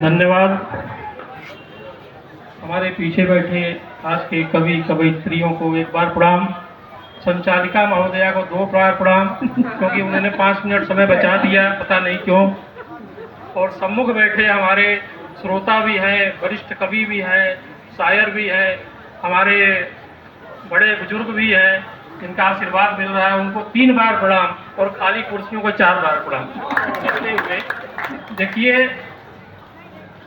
धन्यवाद। हमारे पीछे बैठे आज के कवि कवयित्रियों को एक बार प्रणाम, संचालिका महोदया को 2 बार प्रणाम, क्योंकि उन्होंने 5 मिनट समय बचा दिया, पता नहीं क्यों। और सम्मुख बैठे हमारे श्रोता भी हैं, वरिष्ठ कवि भी हैं, शायर भी हैं, हमारे बड़े बुजुर्ग भी हैं, जिनका आशीर्वाद मिल रहा है, उनको 3 बार प्रणाम और खाली कुर्सियों को 4 बार प्रणाम करते हुए। देखिए,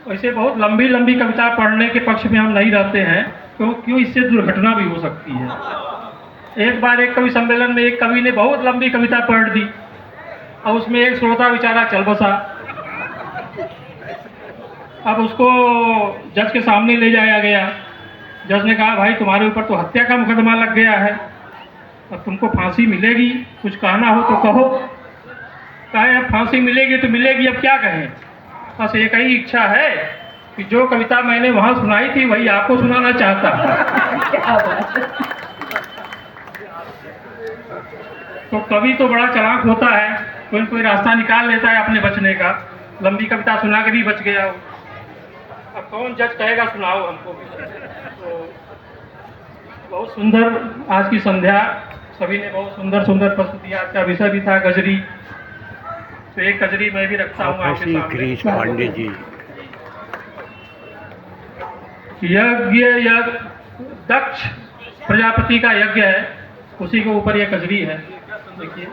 वैसे बहुत लंबी लंबी कविता पढ़ने के पक्ष में हम नहीं रहते हैं, क्यों इससे दुर्घटना भी हो सकती है। एक बार एक कवि सम्मेलन में एक कवि ने बहुत लंबी कविता पढ़ दी और उसमें एक श्रोता बेचारा चल बसा। अब उसको जज के सामने ले जाया गया। जज ने कहा, भाई तुम्हारे ऊपर तो हत्या का मुकदमा लग गया है, अब तुमको फांसी मिलेगी, कुछ कहना हो तो कहो। कहे अब फांसी मिलेगी तो मिलेगी, अब क्या कहें। बस एक ही इच्छा है कि जो कविता मैंने वहां सुनाई थी वही आपको सुनाना चाहता। तो कवि तो बड़ा चालाक होता है, कोई रास्ता निकाल लेता है अपने बचने का। लंबी कविता सुना के भी बच गया। अब कौन जज कहेगा सुनाओ हमको भी। तो बहुत सुंदर आज की संध्या, सभी ने बहुत सुंदर सुंदर प्रस्तुति। आज का विषय भी था गजरी, तो एक कजरी मैं भी रखता हूँ आपके सामने। गिरीश पांडे जी। यज्ञ दक्ष प्रजापति का यज्ञ है, उसी के ऊपर यह कजरी है। देखिए,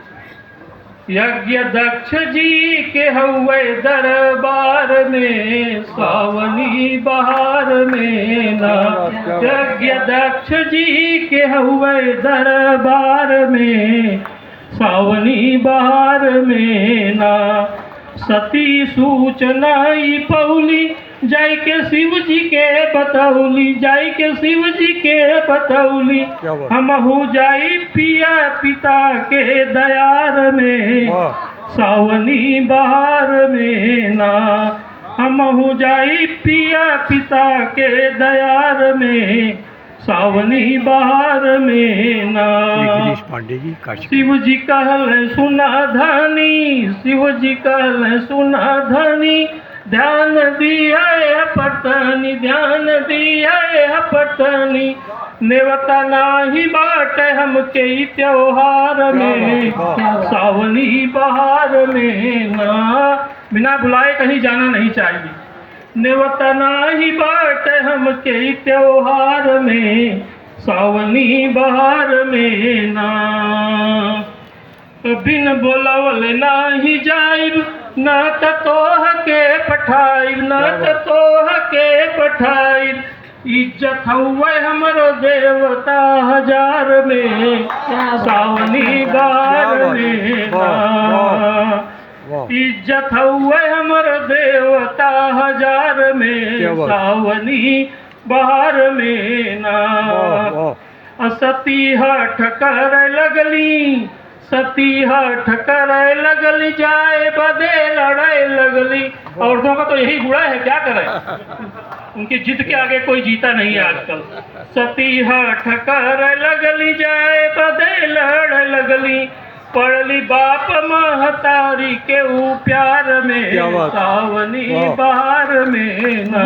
यज्ञ दक्ष जी के हुए दरबार में, सावनी बहार में ना। यज्ञ दक्ष जी के हुए दरबार में, सावनी बहार में ना। सती सूचना पौली, जाय के शिव जी के बतौली, जाय के शिव जी के बतौली। हमहु जाई पिया पिता के दयार में, सावनी बहार में ना। हमहु जाई पिया पिता के दयार में, सावनी बहार में ना। गिरीश पांडे जी। शिव जी कहल सुना धनी, शिव जी कहल सुना धनी। ध्यान दिया पटनी, ध्यान दिया पटनी। नेवता नाही बाटे हमके त्योहार में, सावनी बहार में ना। बिना बुलाए कहीं जाना नहीं चाहिए। नेवता नाही बाटे हमके त्योहार में, सावनी बहार में ना। बिन बोलवल नाही जाइब, न तोह के पठाइब, न तोह के पठाइब। इज्जत हुए हमरो देवता हजार में, सावनी बहार में ना। इज्जत हुए हमर देवता हजार में, सावनी बहार में ना। सती हठ कर लगली, सती हठ कर लगली, जाए बदे लड़ाई लगली। औरतों का तो यही बुरा है, क्या करें, उनकी जिद के आगे कोई जीता नहीं है आजकल। सती हठ कर लगली, जाए बदे लड़ लगली। पड़ली बाप महतारी के ऊ प्यार में, सावनी बहार में ना।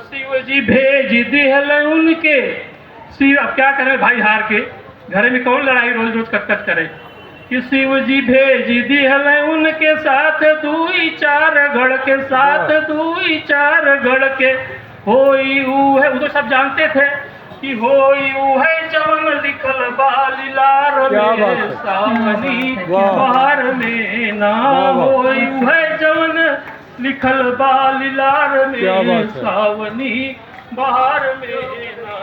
शिव जी भेज दिहल उनके, शिव अब क्या करे भाई, हार के घर में कौन लड़ाई रोज रोज कट करे। कि शिव जी भेज दिहल उनके साथ, 2-4 गढ़ के साथ, 2-4 गढ़ के। होई ऊ है, वो तो सब जानते थे कि होई ऊ है जवन लिखल बालिलार में, सावनी बहार में ना। होई ऊ है जवन लिखल बालिलार में, सावनी बहार में ना।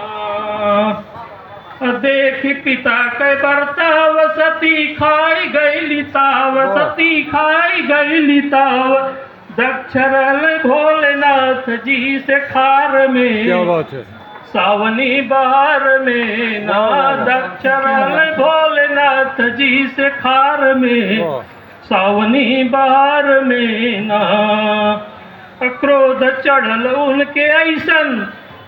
देख पिता के बर्ताव, सती खाई गई ताव, सती खाई गई ताव। दक्ष रहल भोलेनाथ जी से खार में, क्या बात है, सावनी बहार में ना। दक्ष रहल भोलेनाथ जी से खार में, सावनी बहार में ना। क्रोध चढ़ल उनके ऐसन,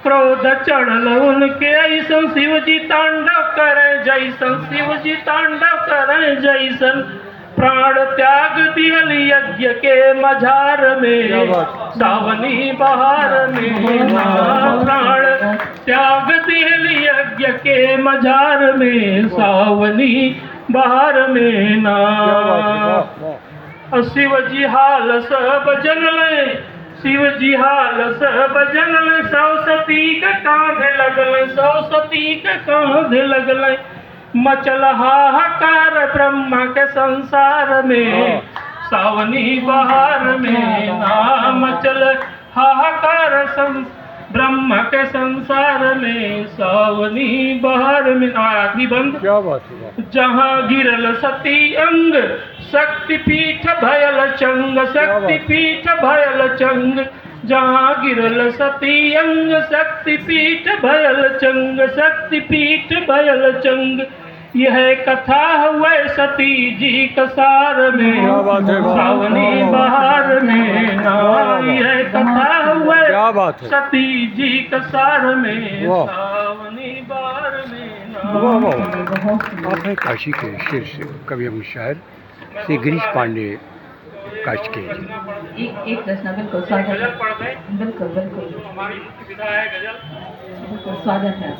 क्रोध चढ़ल उनके ऐसन। शिव जी तांडव करे जैसन, शिव जी तांडव करे जैसन। प्राण त्याग दियल यज्ञ के मझार में, सावनी बहार में ना। प्राण त्याग दियल यज्ञ के मझार में, सावनी बहार में ना। शिव जी हाल सब जनले, शिव जी हाल सब जनले, सरस्वती के कांधे लगले, सरस्वती के कांधे लगले। मचल हाहाकार ब्रह्मा के संसार में, सावनी बहार में ना। मचल हाहाकार ब्रह्मा के संसार में, सावनी बहार में ना। आदि बंद। क्या बात है। जहाँ गिरल सती अंग, शक्तिपीठ भयल चंग, शक्तिपीठ भयल चंग। जहाँ गिरल सती अंग, शक्तिपीठ भयल चंग, शक्तिपीठ भयल चंग। यह कथा हुए सती जी कसार में, क्या बात है। सावनी बहार में ना। यह कथा हुए क्या बात है। सती जी कसार में, वाह। सावनी बहार में ना। वाह वाह। आप हैं काशी के शीर्ष कवि एवं शायर श्री गिरीश पांडे काशी के जी। एक प्रश्न बिल्कुल स्वागत गजल है। पढ़ दें, बिल्कुल बिल्कुल हमारी मुख्य विधा है गजल। बिल्कुल स्वागत है।